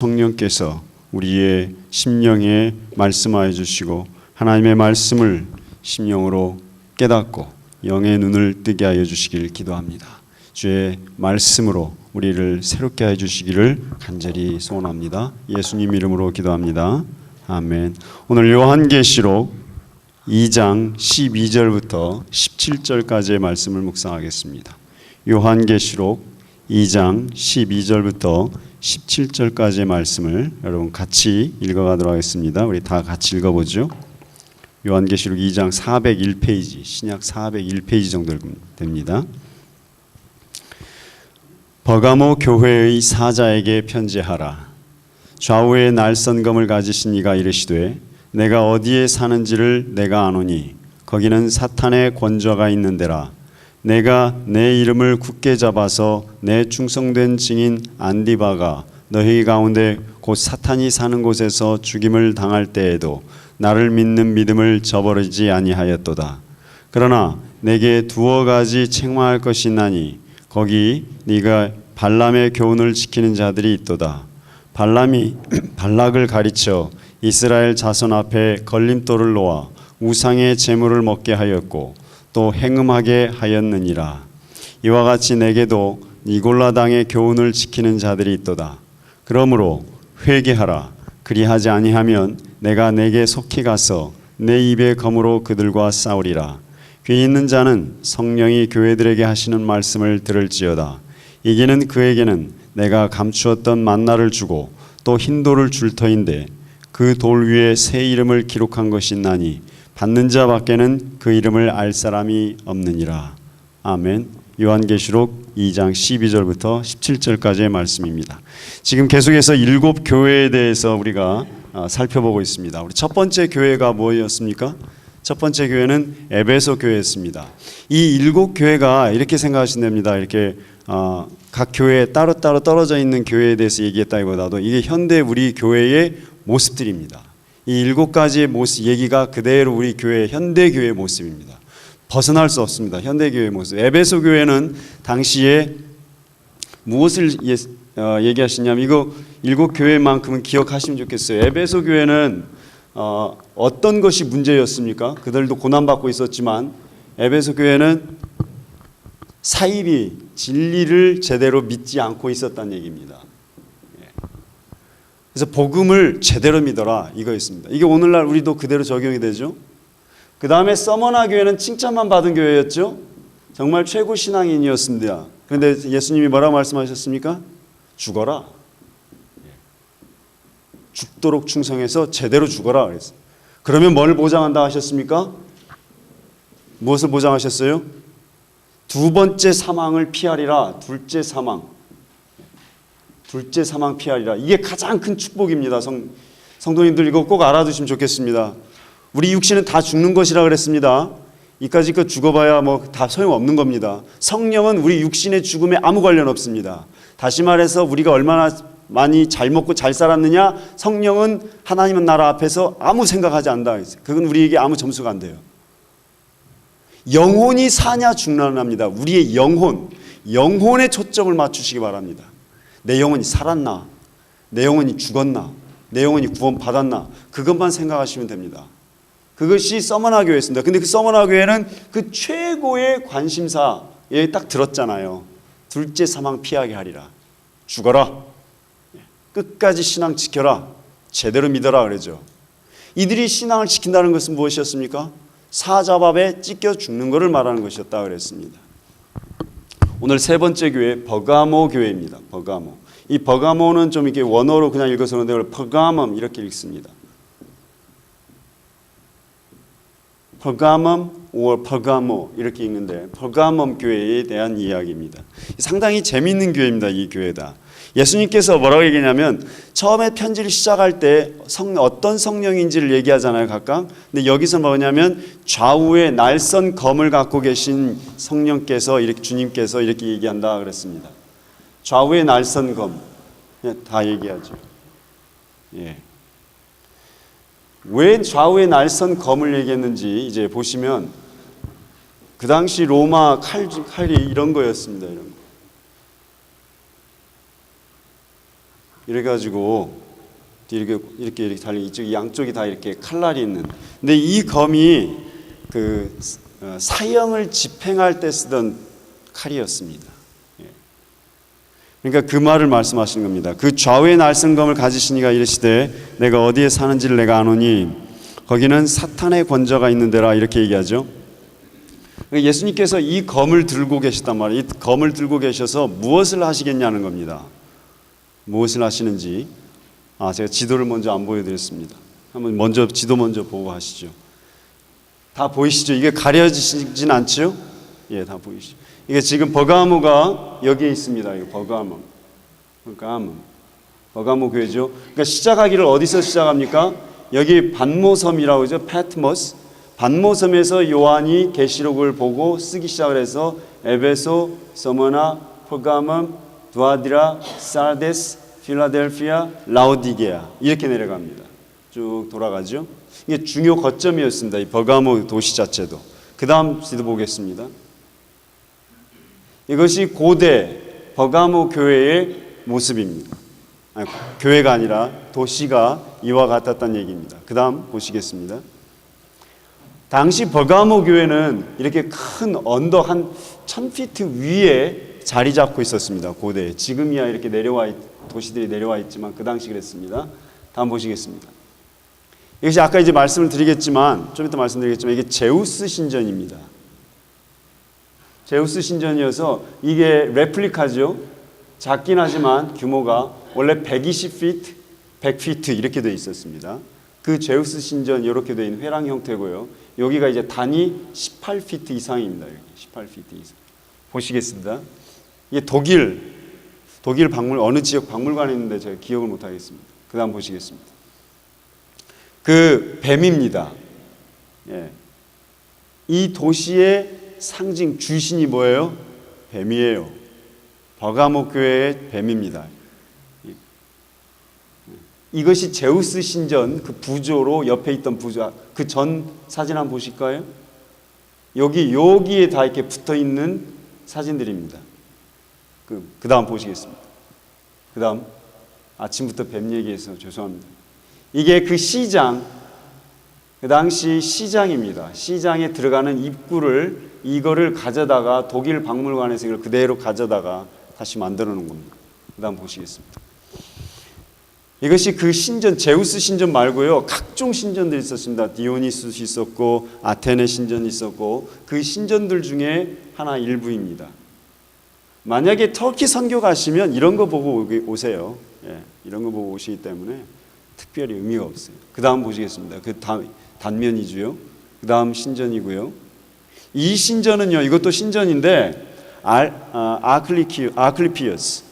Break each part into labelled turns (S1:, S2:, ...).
S1: 성령께서 우리의 심령에 말씀하여 주시고 하나님의 말씀을 심령으로 깨닫고 영의 눈을 뜨게 하여 주시길 기도합니다. 주의 말씀으로 우리를 새롭게 하여 주시기를 간절히 소원합니다. 예수님 이름으로 기도합니다. 아멘. 오늘 요한계시록 2장 12절부터 17절까지의 말씀을 묵상하겠습니다. 요한계시록 2장 12절부터 17절까지의 말씀을 여러분 같이 읽어가도록 하겠습니다. 우리 다 같이 읽어보죠. 요한계시록 2장 401페이지, 신약 401페이지 정도 됩니다. 버가모 교회의 사자에게 편지하라. 좌우에 날선검을 가지신 이가 이르시되 내가 어디에 사는지를 내가 아노니 거기는 사탄의 권좌가 있는 데라. 내가 내 이름을 굳게 잡아서 내 충성된 증인 안디바가 너희 가운데 곧 사탄이 사는 곳에서 죽임을 당할 때에도 나를 믿는 믿음을 저버리지 아니하였도다. 그러나 내게 두어 가지 책망할 것이 있나니 거기 네가 발람의 교훈을 지키는 자들이 있도다. 발람이 발락을 가르쳐 이스라엘 자손 앞에 걸림돌을 놓아 우상의 제물을 먹게 하였고 또 행음하게 하였느니라. 이와 같이 내게도 니골라 당의 교훈을 지키는 자들이 있도다. 그러므로 회개하라. 그리하지 아니하면 내가 내게 속히 가서 내 입의 검으로 그들과 싸우리라. 귀 있는 자는 성령이 교회들에게 하시는 말씀을 들을지어다. 이기는 그에게는 내가 감추었던 만나를 주고 또 흰 돌을 줄 터인데 그 돌 위에 새 이름을 기록한 것이 있나니 받는 자 밖에는 그 이름을 알 사람이 없느니라. 아멘. 요한계시록 2장 12절부터 17절까지의 말씀입니다. 지금 계속해서 7교회에 대해서 우리가 살펴보고 있습니다. 우리 첫 번째 교회가 뭐였습니까? 첫 번째 교회는 에베소 교회였습니다. 이 7교회가 이렇게 생각하시면 됩니다. 이렇게 각 교회에 따로따로 떨어져 있는 교회에 대해서 얘기했다기보다도 이게 현대 우리 교회의 모습들입니다. 이 7가지의 모습 얘기가 그대로 우리 교회 현대 교회의 모습입니다. 벗어날 수 없습니다. 현대 교회의 모습. 에베소 교회는 당시에 무엇을 얘기하시냐면 이거 7교회만큼은 기억하시면 좋겠어요. 에베소 교회는 어떤 것이 문제였습니까? 그들도 고난받고 있었지만 에베소 교회는 사입이 진리를 제대로 믿지 않고 있었다는 얘기입니다. 그래서 복음을 제대로 믿어라 이거였습니다. 이게 오늘날 우리도 그대로 적용이 되죠. 그 다음에 서머나 교회는 칭찬만 받은 교회였죠. 정말 최고 신앙인이었습니다. 그런데 예수님이 뭐라고 말씀하셨습니까? 죽어라. 죽도록 충성해서 제대로 죽어라 그랬어요. 그러면 뭘 보장한다 하셨습니까? 무엇을 보장하셨어요? 두 번째 사망을 피하리라. 둘째 사망 피하리라. 이게 가장 큰 축복입니다. 성도님들 이거 꼭 알아두시면 좋겠습니다. 우리 육신은 다 죽는 것이라 그랬습니다. 이까지 그 죽어봐야 뭐 다 소용없는 겁니다. 성령은 우리 육신의 죽음에 아무 관련 없습니다. 다시 말해서 우리가 얼마나 많이 잘 먹고 잘 살았느냐, 성령은 하나님은 나라 앞에서 아무 생각하지 않는다. 그건 우리에게 아무 점수가 안 돼요. 영혼이 사냐 죽느냐입니다. 우리의 영혼에 초점을 맞추시기 바랍니다. 내 영혼이 살았나? 내 영혼이 죽었나? 내 영혼이 구원받았나? 그것만 생각하시면 됩니다. 그것이 서머나 교회였습니다. 근데 그 서머나 교회는 그 최고의 관심사에 딱 들었잖아요. 둘째 사망 피하게 하리라. 죽어라. 끝까지 신앙 지켜라. 제대로 믿어라 그러죠. 이들이 신앙을 지킨다는 것은 무엇이었습니까? 사자밥에 찢겨 죽는 것을 말하는 것이었다 그랬습니다. 오늘 세 번째 교회 버가모 교회입니다. 버가모. 이 버가모는 좀 이렇게 원어로 그냥 읽어서 그런데 퍼가멈 이렇게 읽습니다. 퍼가멈 or 퍼가모 이렇게 읽는데 퍼가멈 교회에 대한 이야기입니다. 상당히 재미있는 교회입니다. 이 교회다. 예수님께서 뭐라고 얘기냐면 처음에 편지를 시작할 때 어떤 성령인지를 얘기하잖아요. 각각. 근데 여기서 뭐냐면 좌우에 날선 검을 갖고 계신 성령께서 이렇게 주님께서 이렇게 얘기한다 그랬습니다. 좌우에 날선 검. 다 얘기하죠. 예. 왜 좌우에 날선 검을 얘기했는지 이제 보시면 그 당시 로마 칼이 이런 거였습니다. 이런 거. 이래가지고 이렇게 달린 이쪽 양쪽이 다 이렇게 칼날이 있는. 근데 이 검이 그 사형을 집행할 때 쓰던 칼이었습니다. 그러니까 그 말을 말씀하시는 겁니다. 그 좌우의 날선검을 가지시니가 이르시되 내가 어디에 사는지를 내가 아노니 거기는 사탄의 권저가 있는 데라, 이렇게 얘기하죠. 예수님께서 이 검을 들고 계셨단 말이에요. 이 검을 들고 계셔서 무엇을 하시겠냐는 겁니다. 무엇을 하시는지 제가 지도를 먼저 안 보여드렸습니다. 한번 먼저 지도 먼저 보고 하시죠. 다 보이시죠? 이게 가려지진 않죠? 예, 다 보이시죠? 이게 지금 버가모가 여기에 있습니다. 이거 버가모 교회죠. 그러니까 시작하기를 어디서 시작합니까? 여기 반모섬이라고 하죠. 파트모스. 반모섬에서 요한이 계시록을 보고 쓰기 시작을 해서 에베소, 서머나, 퍼가몬, 두아디라, 사르데스, 필라델피아, 라오디게아 이렇게 내려갑니다. 쭉 돌아가죠. 이게 중요 거점이었습니다. 이 버가모 도시 자체도. 그 다음 지도 보겠습니다. 이것이 고대 버가모 교회의 모습입니다. 교회가 아니라 도시가 이와 같았다는 얘기입니다. 그 다음 보시겠습니다. 당시 버가모 교회는 이렇게 큰 언덕 한 1000피트 위에 자리 잡고 있었습니다. 고대에. 지금이야 이렇게 도시들이 내려와 있지만 그 당시 그랬습니다. 다음 보시겠습니다. 이것이 아까 이제 말씀을 드리겠지만 좀 이따 말씀드리겠지만 이게 제우스 신전입니다. 제우스 신전이어서 이게 레플리카죠. 작긴 하지만 규모가 원래 120피트, 100피트 이렇게 되어 있었습니다. 그 제우스 신전 이렇게 되어 있는 회랑 형태고요. 여기가 이제 단위 18피트 이상입니다. 여기 18피트 이상. 보시겠습니다. 이게 독일 어느 지역 박물관에 있는데 제가 기억을 못 하겠습니다. 그 다음 보시겠습니다. 그 뱀입니다. 예. 이 도시의 상징 주신이 뭐예요? 뱀이에요. 버가모 교회의 뱀입니다. 이것이 제우스 신전 그 부조로 옆에 있던 부조, 그 전 사진 한번 보실까요? 여기에 다 이렇게 붙어 있는 사진들입니다. 그 다음 보시겠습니다. 그 다음 아침부터 뱀 얘기해서 죄송합니다. 이게 그 시장, 그 당시 시장입니다. 시장에 들어가는 입구를 이거를 가져다가 독일 박물관에서 이걸 그대로 가져다가 다시 만들어 놓은 겁니다. 그 다음 보시겠습니다. 이것이 그 신전, 제우스 신전 말고요, 각종 신전들이 있었습니다. 디오니수스 있었고 아테네 신전이 있었고 그 신전들 중에 하나 일부입니다. 만약에 터키 선교 가시면 이런 거 보고 오세요. 예, 이런 거 보고 오시기 때문에 특별히 의미가 없어요. 그 다음 보시겠습니다. 그 단면이고요. 그 다음 신전이고요. 이 신전은요, 이것도 신전인데 아클리피어스,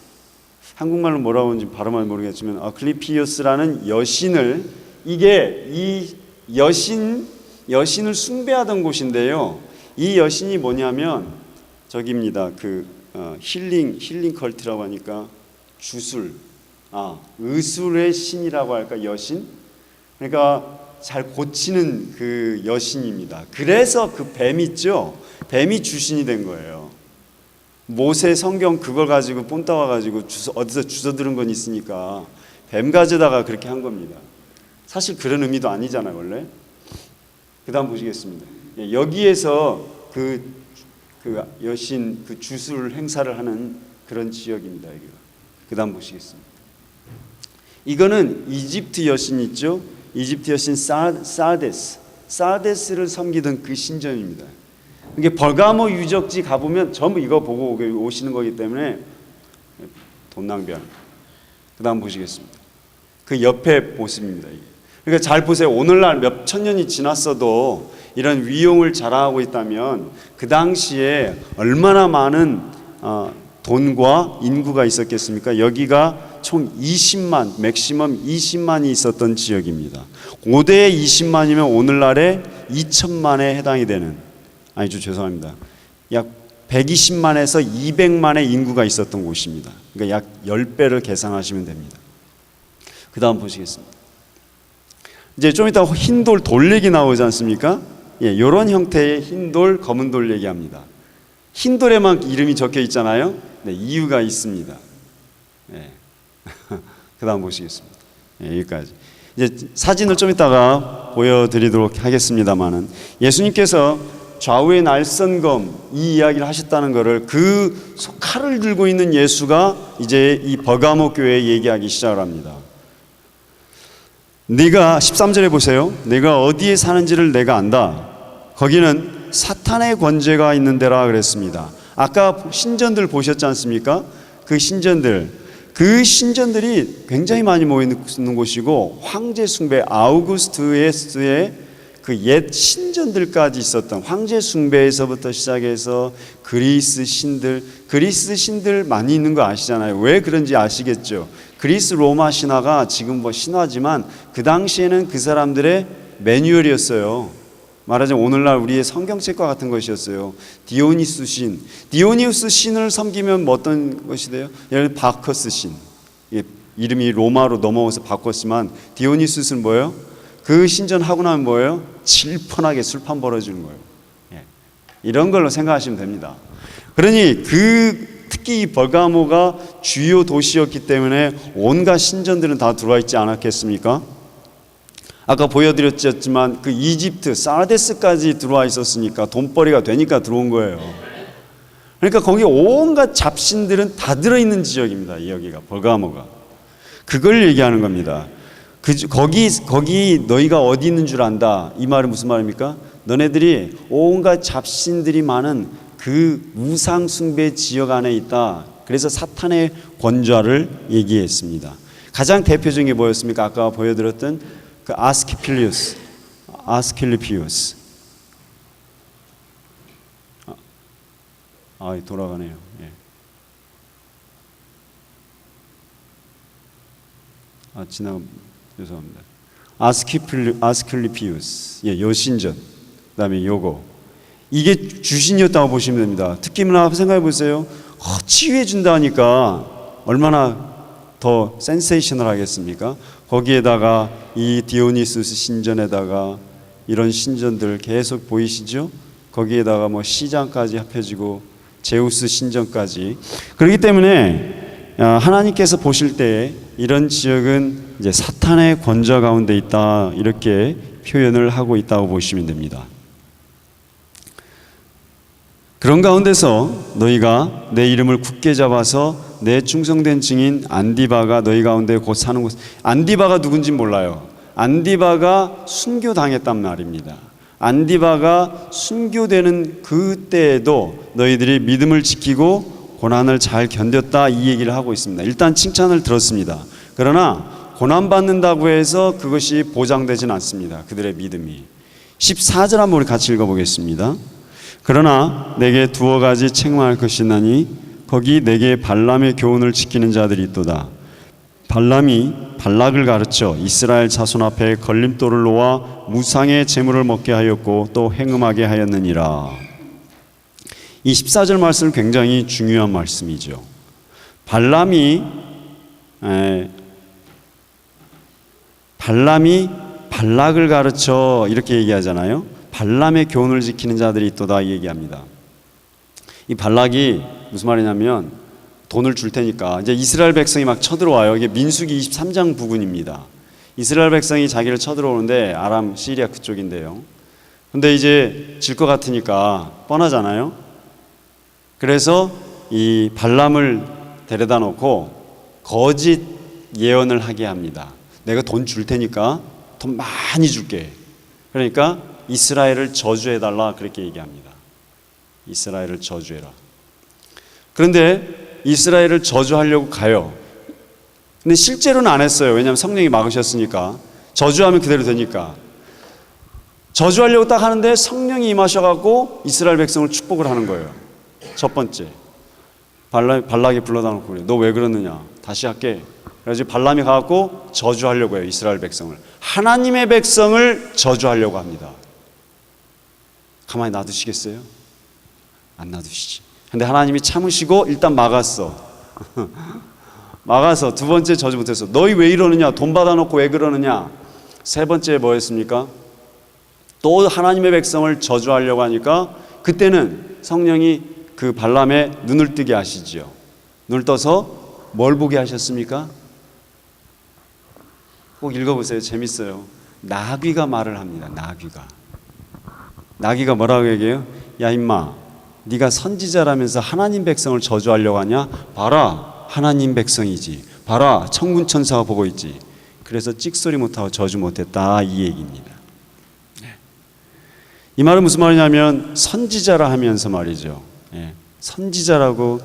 S1: 한국말로 뭐라고 하는지 발음을 모르겠지만 아클리피어스라는 여신을, 이게 이 여신을 숭배하던 곳인데요. 이 여신이 뭐냐면 저기입니다. 힐링 컬트라고 하니까 의술의 신이라고 할까, 여신. 그러니까 잘 고치는 그 여신입니다. 그래서 그 뱀 있죠. 뱀이 주신이 된 거예요. 모세 성경 그걸 가지고 뽐 따와가지고 어디서 주워 들은 건 있으니까 뱀 가져다가 그렇게 한 겁니다. 사실 그런 의미도 아니잖아요, 원래. 그 다음 보시겠습니다. 여기에서 그 여신, 그 주술 행사를 하는 그런 지역입니다, 여기가. 그 다음 보시겠습니다. 이거는 이집트 여신 있죠? 이집트 여신 사르데스를 섬기던 그 신전입니다. 이게 버가모 유적지 가보면 전부 이거 보고 오시는 거기 때문에 돈 낭비합니다. 그 다음 보시겠습니다. 그 옆에 모습입니다. 이게. 그러니까 잘 보세요. 오늘날 몇 천 년이 지났어도 이런 위용을 자랑하고 있다면 그 당시에 얼마나 많은 돈과 인구가 있었겠습니까? 여기가 총 20만, 맥시멈 20만이 있었던 지역입니다. 고대에 20만이면 오늘날에 2천만에 해당이 되는, 아니죠, 죄송합니다. 약 120만에서 200만의 인구가 있었던 곳입니다. 그러니까 약 10배를 계산하시면 됩니다. 그 다음 보시겠습니다. 이제 좀 이따 흰돌 돌얘기 나오지 않습니까? 예, 이런 형태의 흰돌, 검은 돌 얘기합니다. 흰돌에만 이름이 적혀 있잖아요. 네, 이유가 있습니다. 네. 그 다음 보시겠습니다. 예, 여기까지. 이제 사진을 좀 이따가 보여드리도록 하겠습니다만은, 예수님께서 좌우의 날선검 이 이야기를 하셨다는 것을, 그 칼을 들고 있는 예수가 이제 이 버가모 교회에 얘기하기 시작을 합니다. 네가 13절에 보세요. 네가 어디에 사는지를 내가 안다. 거기는 사탄의 권세가 있는 데라 그랬습니다. 아까 신전들 보셨지 않습니까? 그 신전들이 굉장히 많이 모여있는 곳이고, 황제 숭배 아우구스투스의 그 옛 신전들까지 있었던, 황제 숭배에서부터 시작해서 그리스 신들 많이 있는 거 아시잖아요. 왜 그런지 아시겠죠? 그리스 로마 신화가 지금 뭐 신화지만 그 당시에는 그 사람들의 매뉴얼이었어요. 말하자면 오늘날 우리의 성경책과 같은 것이었어요. 디오니우스 신을 섬기면 뭐 어떤 것이 돼요? 예를 들어 바커스 신, 이름이 로마로 넘어와서 바꿨지만 디오니우스는 뭐예요? 그 신전 하고 나면 뭐예요? 질펀하게 술판 벌어지는 거예요. 이런 걸로 생각하시면 됩니다. 그러니 특히 이 버가모가 주요 도시였기 때문에 온갖 신전들은 다 들어와 있지 않았겠습니까? 아까 보여드렸지만 그 이집트 사르데스까지 들어와 있었으니까 돈벌이가 되니까 들어온 거예요. 그러니까 거기 온갖 잡신들은 다 들어있는 지역입니다. 여기가 버가모가. 그걸 얘기하는 겁니다. 거기 너희가 어디 있는 줄 안다. 이 말은 무슨 말입니까? 너네들이 온갖 잡신들이 많은 그 우상 숭배 지역 안에 있다. 그래서 사탄의 권좌를 얘기했습니다. 가장 대표적인 게 뭐였습니까? 아까 보여드렸던 그 아스클리피우스. 돌아가네요. 예. 죄송합니다. 아스클리피우스. 예, 여신전. 그다음에 요거. 이게 주신이었다고 보시면 됩니다. 특히나 생각해 보세요. 치유해 준다니까 얼마나 더 센세이셔널 하겠습니까? 거기에다가 이 디오니수스 신전에다가 이런 신전들 계속 보이시죠? 거기에다가 뭐 시장까지 합해지고 제우스 신전까지. 그렇기 때문에 하나님께서 보실 때 이런 지역은 이제 사탄의 권좌 가운데 있다, 이렇게 표현을 하고 있다고 보시면 됩니다. 그런 가운데서 너희가 내 이름을 굳게 잡아서 내 충성된 증인 안디바가 너희 가운데 곧 사는 곳. 안디바가 누군지 몰라요. 안디바가 순교당했단 말입니다. 안디바가 순교되는 그때에도 너희들이 믿음을 지키고 고난을 잘 견뎠다, 이 얘기를 하고 있습니다. 일단 칭찬을 들었습니다. 그러나 고난받는다고 해서 그것이 보장되진 않습니다. 그들의 믿음이. 14절 한번 우리 같이 읽어보겠습니다. 그러나 내게 두어 가지 책망할 것이 있나니 거기 내게 발람의 교훈을 지키는 자들이 있도다. 발람이 발락을 가르쳐 이스라엘 자손 앞에 걸림돌을 놓아 무상의 제물을 먹게 하였고 또 행음하게 하였느니라. 이 14절 말씀은 굉장히 중요한 말씀이죠. 발람이 발락을 가르쳐 이렇게 얘기하잖아요. 발람의 교훈을 지키는 자들이 있도다, 이 얘기합니다. 이 발락이 무슨 말이냐면 돈을 줄 테니까 이제 이스라엘 백성이 막 쳐들어와요. 이게 민수기 23장 부근입니다. 이스라엘 백성이 자기를 쳐들어오는데 아람, 시리아 그쪽인데요. 근데 이제 질 것 같으니까 뻔하잖아요. 그래서 이 발람을 데려다 놓고 거짓 예언을 하게 합니다. 내가 돈 줄 테니까 돈 많이 줄게. 그러니까 이스라엘을 저주해달라, 그렇게 얘기합니다. 이스라엘을 저주해라. 그런데 이스라엘을 저주하려고 가요. 근데 실제로는 안 했어요. 왜냐하면 성령이 막으셨으니까. 저주하면 그대로 되니까. 저주하려고 딱 하는데 성령이 임하셔갖고 이스라엘 백성을 축복을 하는 거예요. 첫 번째. 발락이 불러다 놓고 그래. 너 왜 그러느냐. 다시 할게. 그래서 발람이 가갖고 저주하려고 해요. 이스라엘 백성을. 하나님의 백성을 저주하려고 합니다. 가만히 놔두시겠어요? 안 놔두시지. 근데 하나님이 참으시고 일단 막았어. 막아서 두 번째 저주 못했어. 너희 왜 이러느냐? 돈 받아놓고 왜 그러느냐? 세 번째 뭐였습니까? 또 하나님의 백성을 저주하려고 하니까 그때는 성령이 그 발람의 눈을 뜨게 하시죠. 눈을 떠서 뭘 보게 하셨습니까? 꼭 읽어보세요. 재밌어요. 나귀가 말을 합니다. 나귀가 뭐라고 얘기해요? 야 임마, 네가 선지자라면서 하나님 백성을 저주하려고 하냐? 봐라, 하나님 백성이지. 봐라, 천군 천사가 보고 있지. 그래서 찍소리 못하고 저주 못했다, 이 얘기입니다. 이 말은 무슨 말이냐면 선지자라 하면서 말이죠. 선지자라고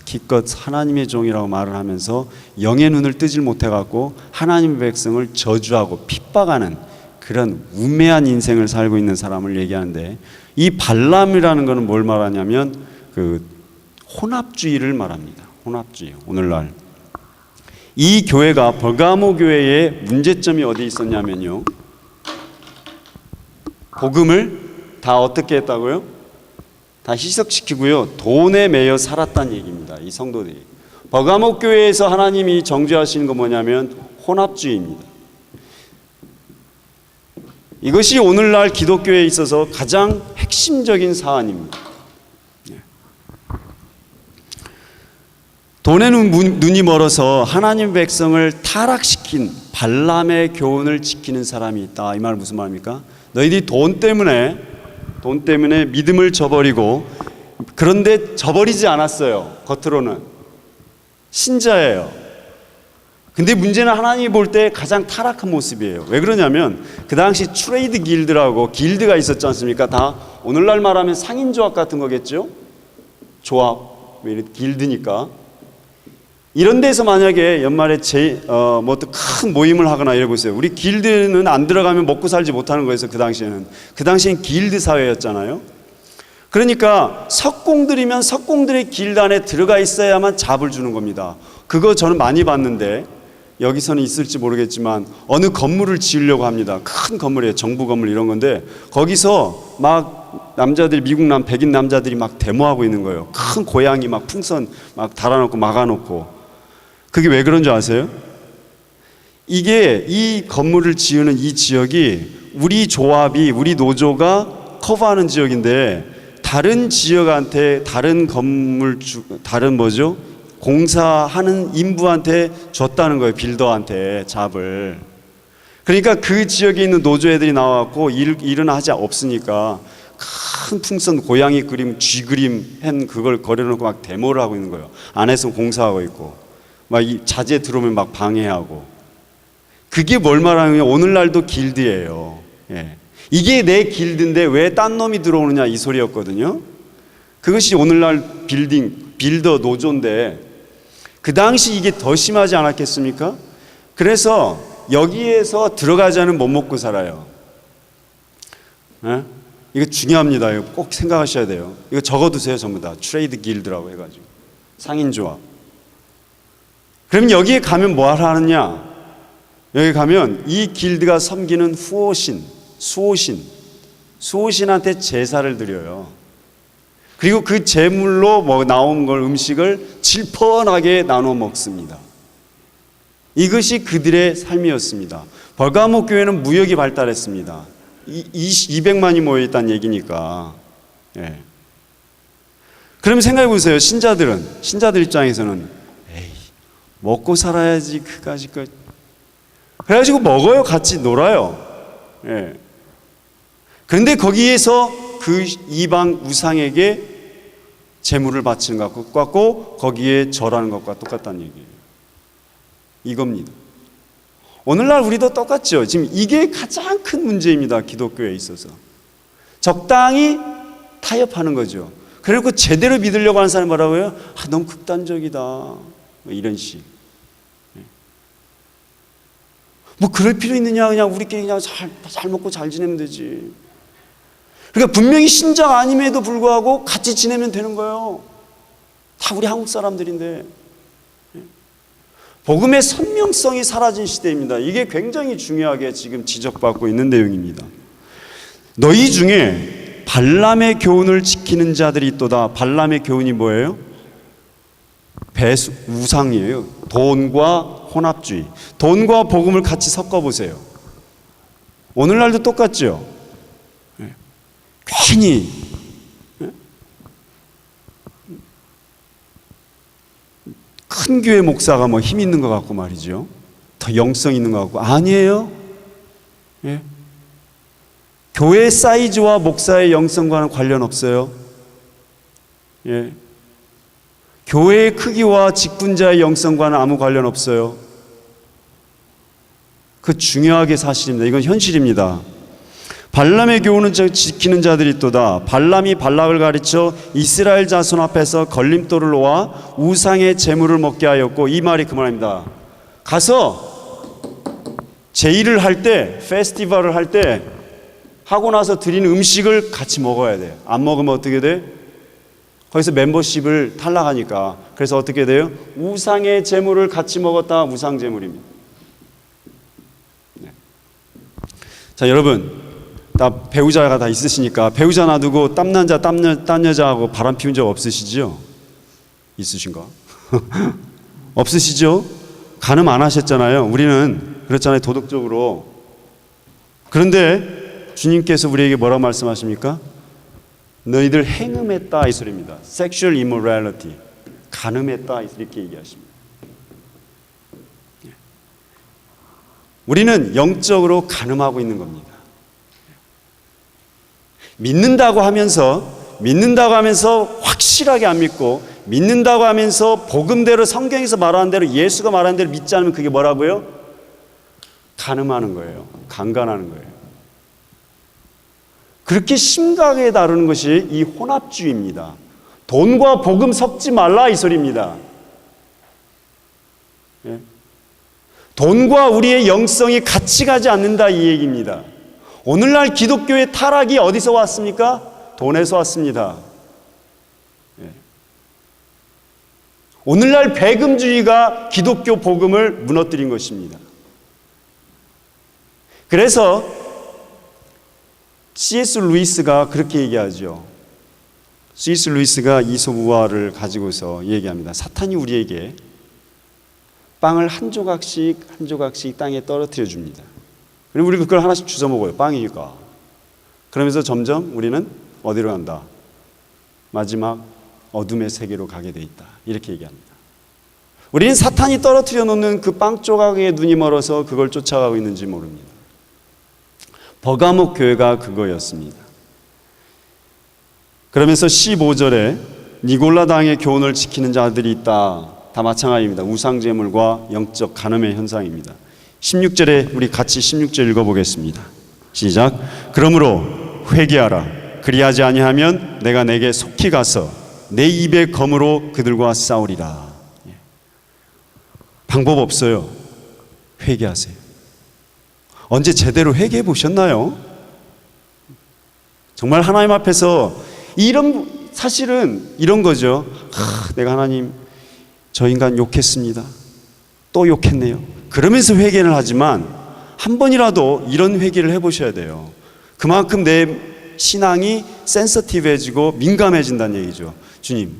S1: 기껏 하나님의 종이라고 말을 하면서 영의 눈을 뜨질 못해갖고 하나님의 백성을 저주하고 핍박하는 그런 우매한 인생을 살고 있는 사람을 얘기하는데, 이 발람이라는 것은 뭘 말하냐면 그 혼합주의를 말합니다. 혼합주의. 오늘날 이 교회가 버가모 교회의 문제점이 어디 있었냐면요, 복음을 다 어떻게 했다고요? 다 희석시키고요, 돈에 매여 살았다는 얘기입니다. 이 성도들이. 버가모 교회에서 하나님이 정죄하시는 건 뭐냐면 혼합주의입니다. 이것이 오늘날 기독교에 있어서 가장 핵심적인 사안입니다. 돈에 눈이 멀어서 하나님 백성을 타락시킨 발람의 교훈을 지키는 사람이 있다. 이 말 무슨 말입니까? 너희들이 돈 때문에 믿음을 저버리고, 그런데 저버리지 않았어요. 겉으로는 신자예요. 근데 문제는 하나님이 볼 때 가장 타락한 모습이에요. 왜 그러냐면 그 당시 트레이드 길드라고 길드가 있었지 않습니까? 다 오늘날 말하면 상인조합 같은 거겠죠? 조합, 길드니까. 이런 데서 만약에 연말에 뭐 또 큰 모임을 하거나 이래보세요. 우리 길드는 안 들어가면 먹고 살지 못하는 거였어요. 그 당시엔 길드 사회였잖아요. 그러니까 석공들이면 석공들의 길드 안에 들어가 있어야만 잡을 주는 겁니다. 그거 저는 많이 봤는데 여기서는 있을지 모르겠지만 어느 건물을 지으려고 합니다. 큰 건물이에요. 정부 건물 이런 건데 거기서 막 남자들이, 미국 백인 남자들이 막 데모하고 있는 거예요. 큰 고양이 막 풍선 막 달아놓고 막아놓고. 그게 왜 그런 줄 아세요? 이게 이 건물을 지으는 이 지역이 우리 조합이, 우리 노조가 커버하는 지역인데 다른 지역한테, 다른 공사하는 인부한테 줬다는 거예요. 빌더한테 잡을. 그러니까 그 지역에 있는 노조 애들이 나와갖고 일은 하지 없으니까 큰 풍선 고양이 그림, 쥐 그림 한 그걸 거려놓고 막 데모를 하고 있는 거예요. 안에서 공사하고 있고 막 이 자재 들어오면 막 방해하고. 그게 뭘 말하느냐? 오늘날도 길드예요. 이게 내 길드인데 왜 딴 놈이 들어오느냐, 이 소리였거든요. 그것이 오늘날 빌더 노조인데 그 당시 이게 더 심하지 않았겠습니까? 그래서 여기에서 들어가자는 못 먹고 살아요. 이거 중요합니다. 이거 꼭 생각하셔야 돼요. 이거 적어두세요. 전부 다 트레이드 길드라고 해가지고 상인조합. 그럼 여기에 가면 뭐 하느냐? 여기 가면 이 길드가 섬기는 수호신한테 제사를 드려요. 그리고 그 제물로 뭐 나온 걸, 음식을 질펀하게 나눠 먹습니다. 이것이 그들의 삶이었습니다. 버가모 교회는 무역이 발달했습니다. 200만이 모여있다는 얘기니까. 그럼 생각해 보세요. 신자들 입장에서는 에이, 먹고 살아야지 그까짓 거. 그래가지고 먹어요. 같이 놀아요. 그런데 거기에서 그 이방 우상에게 제물을 바치는 것과 똑같고 거기에 절하는 것과 똑같다는 얘기예요. 이겁니다. 오늘날 우리도 똑같죠. 지금 이게 가장 큰 문제입니다. 기독교에 있어서. 적당히 타협하는 거죠. 그리고 제대로 믿으려고 하는 사람이 뭐라고요? 너무 극단적이다. 뭐 이런 식. 뭐 그럴 필요 있느냐? 그냥 우리끼리 그냥 잘 먹고 잘 지내면 되지. 그러니까 분명히 신자가 아님에도 불구하고 같이 지내면 되는 거예요. 다 우리 한국 사람들인데. 복음의 선명성이 사라진 시대입니다. 이게 굉장히 중요하게 지금 지적받고 있는 내용입니다. 너희 중에 발람의 교훈을 지키는 자들이 있도다. 발람의 교훈이 뭐예요? 우상이에요. 돈과 혼합주의. 돈과 복음을 같이 섞어보세요. 오늘날도 똑같죠? 괜히 큰 교회 목사가 뭐 힘 있는 것 같고 말이죠. 더 영성 있는 것 같고, 아니에요. 예. 교회 사이즈와 목사의 영성과는 관련 없어요. 예. 교회의 크기와 직분자의 영성과는 아무 관련 없어요. 그 중요하게 사실입니다. 이건 현실입니다. 발람의 교훈은 지키는 자들이 있도다. 발람이 발락을 가르쳐 이스라엘 자손 앞에서 걸림돌을 놓아 우상의 제물을 먹게 하였고, 이 말이 그 말입니다. 가서 제의를 할 때, 페스티벌을 할 때 하고 나서 드리는 음식을 같이 먹어야 돼요. 안 먹으면 어떻게 돼? 거기서 멤버십을 탈락하니까. 그래서 어떻게 돼요? 우상의 제물을 같이 먹었다. 우상 제물입니다. 네. 자, 여러분, 다 배우자가 다 있으시니까 배우자 놔두고 딴 여자하고 바람 피운 적 없으시죠? 있으신가? 없으시죠? 간음 안 하셨잖아요. 우리는 그렇잖아요, 도덕적으로. 그런데 주님께서 우리에게 뭐라고 말씀하십니까? 너희들 행음했다, 이 소리입니다. Sexual immorality, 간음했다, 이렇게 얘기하십니다. 우리는 영적으로 간음하고 있는 겁니다. 믿는다고 하면서 확실하게 안 믿고, 믿는다고 하면서 복음대로, 성경에서 말하는 대로, 예수가 말하는 대로 믿지 않으면 그게 뭐라고요? 간음하는 거예요. 강간하는 거예요. 그렇게 심각하게 다루는 것이 이 혼합주의입니다. 돈과 복음 섞지 말라, 이 소리입니다. 예? 돈과 우리의 영성이 같이 가지 않는다, 이 얘기입니다. 오늘날 기독교의 타락이 어디서 왔습니까? 돈에서 왔습니다. 예. 오늘날 배금주의가 기독교 복음을 무너뜨린 것입니다. 그래서 C.S. 루이스가 그렇게 얘기하죠. C.S. 루이스가 이솝우화를 가지고서 얘기합니다. 사탄이 우리에게 빵을 한 조각씩 땅에 떨어뜨려 줍니다. 그리고 우리 그걸 하나씩 주워 먹어요. 빵이니까. 그러면서 점점 우리는 어디로 간다? 마지막 어둠의 세계로 가게 돼 있다. 이렇게 얘기합니다. 우리는 사탄이 떨어뜨려 놓는 그 빵 조각에 눈이 멀어서 그걸 쫓아가고 있는지 모릅니다. 버가목 교회가 그거였습니다. 그러면서 15절에 니골라 당의 교훈을 지키는 자들이 있다. 다 마찬가지입니다. 우상제물과 영적 간음의 현상입니다. 16절에 우리 같이 16절 읽어보겠습니다. 시작. 그러므로 회개하라. 그리하지 아니하면 내가 내게 속히 가서 내 입의 검으로 그들과 싸우리라. 방법 없어요. 회개하세요. 언제 제대로 회개해 보셨나요? 정말 하나님 앞에서 사실은 이런 거죠. 내가 하나님, 저 인간 욕했습니다. 또 욕했네요. 그러면서 회개를 하지만 한 번이라도 이런 회개를 해보셔야 돼요. 그만큼 내 신앙이 센서티브해지고 민감해진다는 얘기죠. 주님,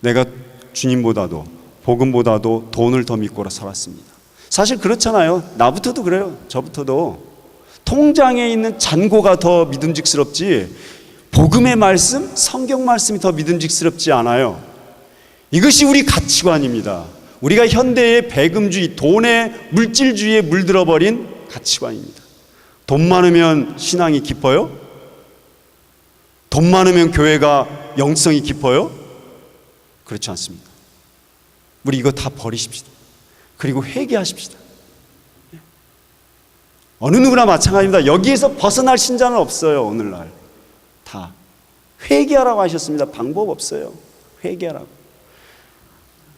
S1: 내가 주님보다도 복음보다도 돈을 더 믿고 살았습니다. 사실 그렇잖아요. 나부터도 그래요. 저부터도. 통장에 있는 잔고가 더 믿음직스럽지 복음의 말씀, 성경 말씀이 더 믿음직스럽지 않아요. 이것이 우리 가치관입니다. 우리가 현대의 배금주의, 돈의 물질주의에 물들어버린 가치관입니다. 돈 많으면 신앙이 깊어요? 돈 많으면 교회가 영성이 깊어요? 그렇지 않습니다. 우리 이거 다 버리십시다. 그리고 회개하십시다. 어느 누구나 마찬가지입니다. 여기에서 벗어날 신자는 없어요. 오늘날 다 회개하라고 하셨습니다. 방법 없어요. 회개하라고.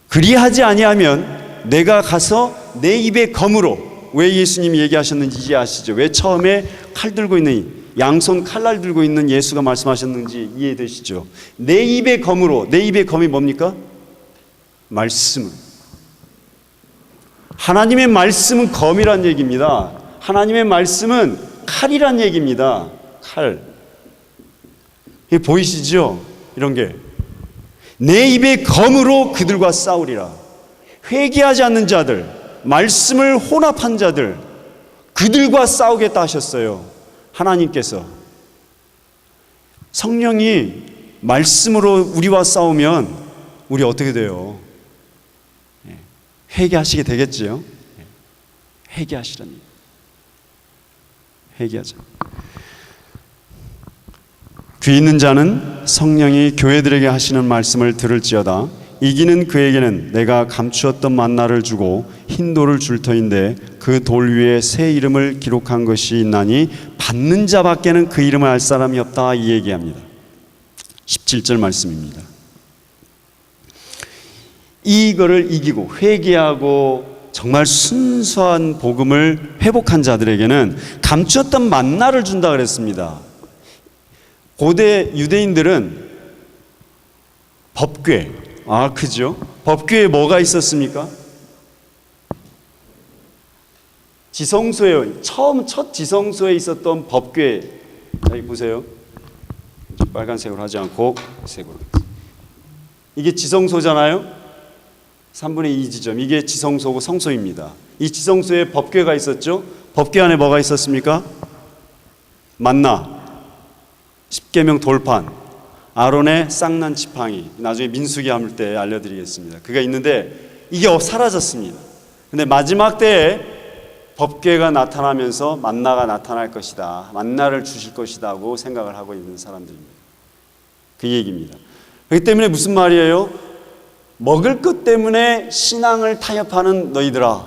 S1: 그리하지 아니하면 내가 가서 내 입의 검으로, 왜 예수님이 얘기하셨는지 이제 아시죠? 왜 처음에 칼 들고 있는, 양손 칼날 들고 있는 예수가 말씀하셨는지 이해되시죠? 내 입의 검으로, 내 입의 검이 뭡니까? 말씀을. 하나님의 말씀은 검이란 얘기입니다. 하나님의 말씀은 칼이란 얘기입니다. 칼. 이게 보이시죠? 이런 게. 내 입의 검으로 그들과 싸우리라. 회개하지 않는 자들, 말씀을 혼합한 자들, 그들과 싸우겠다 하셨어요. 하나님께서. 성령이 말씀으로 우리와 싸우면 우리 어떻게 돼요? 회개하시게 되겠지요. 회개하시라니. 회개하자. 귀 있는 자는 성령이 교회들에게 하시는 말씀을 들을지어다. 이기는 그에게는 내가 감추었던 만나를 주고 흰 돌을 줄 터인데 그 돌 위에 새 이름을 기록한 것이 있나니 받는 자밖에는 그 이름을 알 사람이 없다. 이 얘기합니다. 17절 말씀입니다. 이거를 이기고 회개하고 정말 순수한 복음을 회복한 자들에게는 감추었던 만나를 준다 그랬습니다. 고대 유대인들은 법궤, 그죠? 법궤에 뭐가 있었습니까? 지성소에, 첫 지성소에 있었던 법궤, 여기 보세요. 빨간색으로 하지 않고 색으로. 이게 지성소잖아요. 3분의 2 지점, 이게 지성소고 성소입니다. 이 지성소에 법궤가 있었죠. 법궤 안에 뭐가 있었습니까? 만나, 십계명 돌판, 아론의 쌍난 지팡이, 나중에 민수기 할 때 알려드리겠습니다. 그가 있는데 이게 사라졌습니다. 근데 마지막 때에 법궤가 나타나면서 만나가 나타날 것이다, 만나를 주실 것이다 고 생각을 하고 있는 사람들입니다. 그 얘기입니다. 그렇기 때문에 무슨 말이에요? 먹을 것 때문에 신앙을 타협하는 너희들아,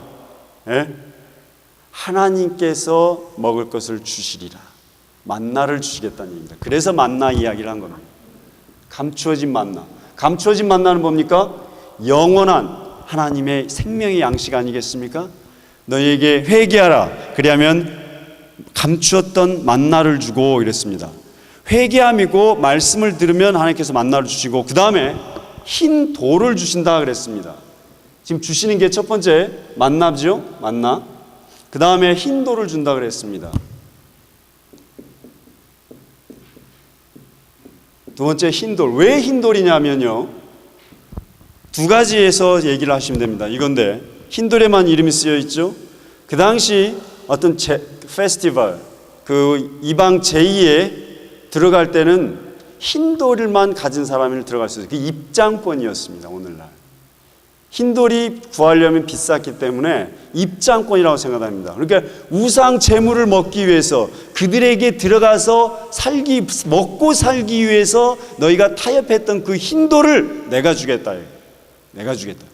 S1: 하나님께서 먹을 것을 주시리라, 만나를 주시겠다는 얘기입니다. 그래서 만나 이야기를 한 겁니다. 감추어진 만나. 감추어진 만나는 뭡니까? 영원한 하나님의 생명의 양식 아니겠습니까? 너희에게 회개하라, 그리하면 감추었던 만나를 주고 이랬습니다. 회개함이고 말씀을 들으면 하나님께서 만나를 주시고, 그 다음에 흰 돌을 주신다 그랬습니다. 지금 주시는 게 첫 번째 만나죠. 만나. 그 다음에 흰 돌을 준다 그랬습니다. 두 번째 흰 돌. 왜 흰 돌이냐면요, 두 가지에서 얘기를 하시면 됩니다. 이건데 흰 돌에만 이름이 쓰여 있죠. 그 당시 어떤 페스티벌, 그 이방 제의에 들어갈 때는 흰 돌만 가진 사람이 들어갈 수 있어요. 그 입장권이었습니다. 오늘날 흰 돌이 구하려면 비쌌기 때문에 입장권이라고 생각합니다. 그러니까 우상 제물을 먹기 위해서, 그들에게 들어가서 먹고 살기 위해서 너희가 타협했던 그 흰 돌을 내가 주겠다. 내가 주겠다.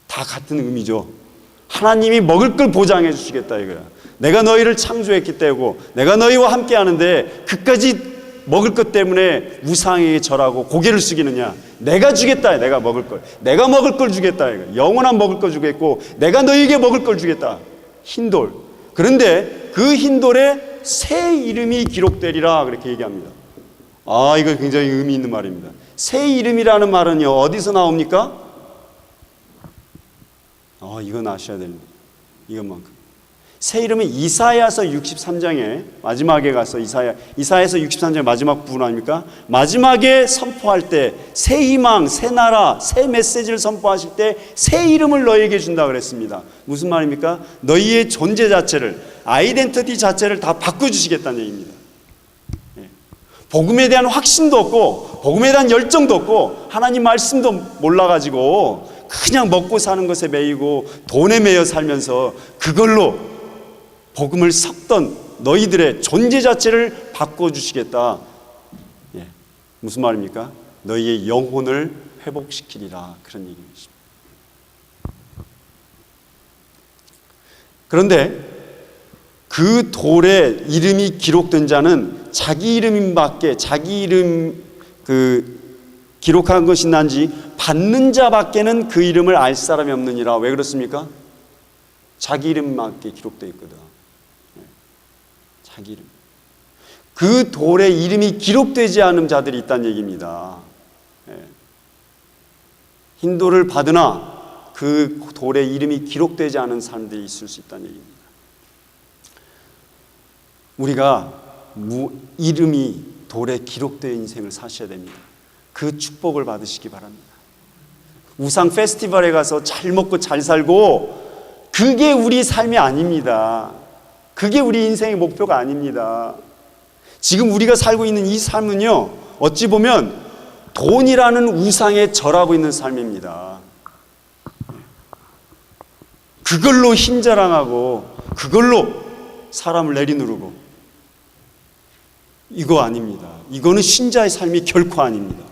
S1: 다 같은 의미죠. 하나님이 먹을 걸 보장해 주시겠다 이거야. 내가 너희를 창조했기 때문에, 내가 너희와 함께 하는데 그까지 먹을 것 때문에 우상에게 절하고 고개를 숙이느냐. 내가 주겠다. 내가 먹을 걸. 내가 먹을 걸 주겠다. 이거. 영원한 먹을 걸 주겠고 내가 너희에게 먹을 걸 주겠다. 흰돌. 그런데 그 흰돌에 새 이름이 기록되리라 그렇게 얘기합니다. 이거 굉장히 의미 있는 말입니다. 새 이름이라는 말은요, 어디서 나옵니까? 이건 아셔야 됩니다. 이것만큼. 새 이름은 이사야서 63장에 마지막에 가서 이사야서 63장 마지막 부분 아닙니까? 마지막에 선포할 때 새 희망, 새 나라, 새 메시지를 선포하실 때 새 이름을 너희에게 준다 그랬습니다. 무슨 말입니까? 너희의 존재 자체를, 아이덴티티 자체를 다 바꿔주시겠다는 얘기입니다. 복음에 대한 확신도 없고 복음에 대한 열정도 없고 하나님 말씀도 몰라가지고 그냥 먹고 사는 것에 매이고 돈에 매여 살면서 그걸로 복음을 섞던 너희들의 존재 자체를 바꿔주시겠다. 무슨 말입니까? 너희의 영혼을 회복시키리라, 그런 얘기입니다. 그런데 그 돌에 이름이 기록된 자는 자기 이름밖에, 자기 이름 기록한 것이 난지 받는 자밖에는 그 이름을 알 사람이 없느니라. 왜 그렇습니까? 자기 이름밖에 기록되어 있거든. 자기 이름. 그 돌에 이름이 기록되지 않은 자들이 있다는 얘기입니다. 흰 돌을 받으나 그 돌에 이름이 기록되지 않은 사람들이 있을 수 있다는 얘기입니다. 우리가 이름이 돌에 기록된 인생을 사셔야 됩니다. 그 축복을 받으시기 바랍니다. 우상 페스티벌에 가서 잘 먹고 잘 살고 그게 우리 삶이 아닙니다. 그게 우리 인생의 목표가 아닙니다. 지금 우리가 살고 있는 이 삶은요, 어찌 보면 돈이라는 우상에 절하고 있는 삶입니다. 그걸로 힘자랑하고 그걸로 사람을 내리누르고, 이거 아닙니다. 이거는 신자의 삶이 결코 아닙니다.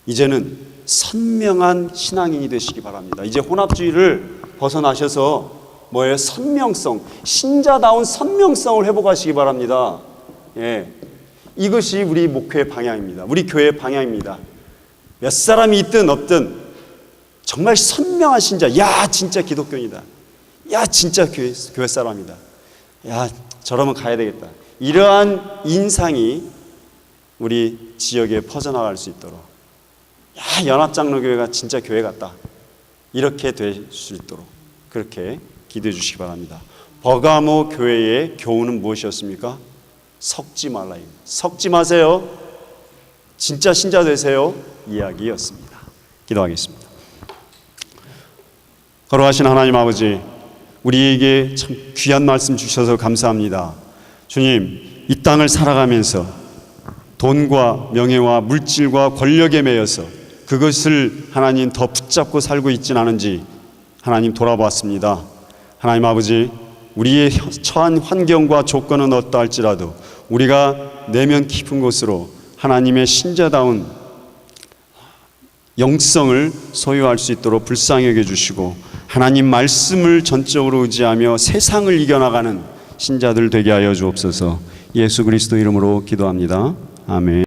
S1: 이제는 선명한 신앙인이 되시기 바랍니다. 이제 혼합주의를 벗어나셔서 뭐예요? 선명성, 신자다운 선명성을 회복하시기 바랍니다. 예, 이것이 우리 목회의 방향입니다. 우리 교회의 방향입니다. 몇 사람이 있든 없든 정말 선명한 신자, 야 진짜 기독교인이다, 야 진짜 교회 사람이다, 야 저러면 가야 되겠다, 이러한 인상이 우리 지역에 퍼져나갈 수 있도록, 야 연합장로교회가 진짜 교회 같다, 이렇게 될 수 있도록 그렇게 기도해 주시기 바랍니다. 버가모 교회의 교훈은 무엇이었습니까? 섞지 말라. 섞지 마세요. 진짜 신자 되세요. 이야기였습니다. 기도하겠습니다. 거룩하신 하나님 아버지, 우리에게 참 귀한 말씀 주셔서 감사합니다. 주님, 이 땅을 살아가면서 돈과 명예와 물질과 권력에 매여서 그것을 하나님 더 붙잡고 살고 있진 않은지 하나님 돌아보았습니다. 하나님 아버지, 우리의 처한 환경과 조건은 어떠할지라도 우리가 내면 깊은 곳으로 하나님의 신자다운 영성을 소유할 수 있도록 불쌍히 여겨주시고, 하나님 말씀을 전적으로 의지하며 세상을 이겨나가는 신자들 되게 하여 주옵소서. 예수 그리스도 이름으로 기도합니다. 아멘.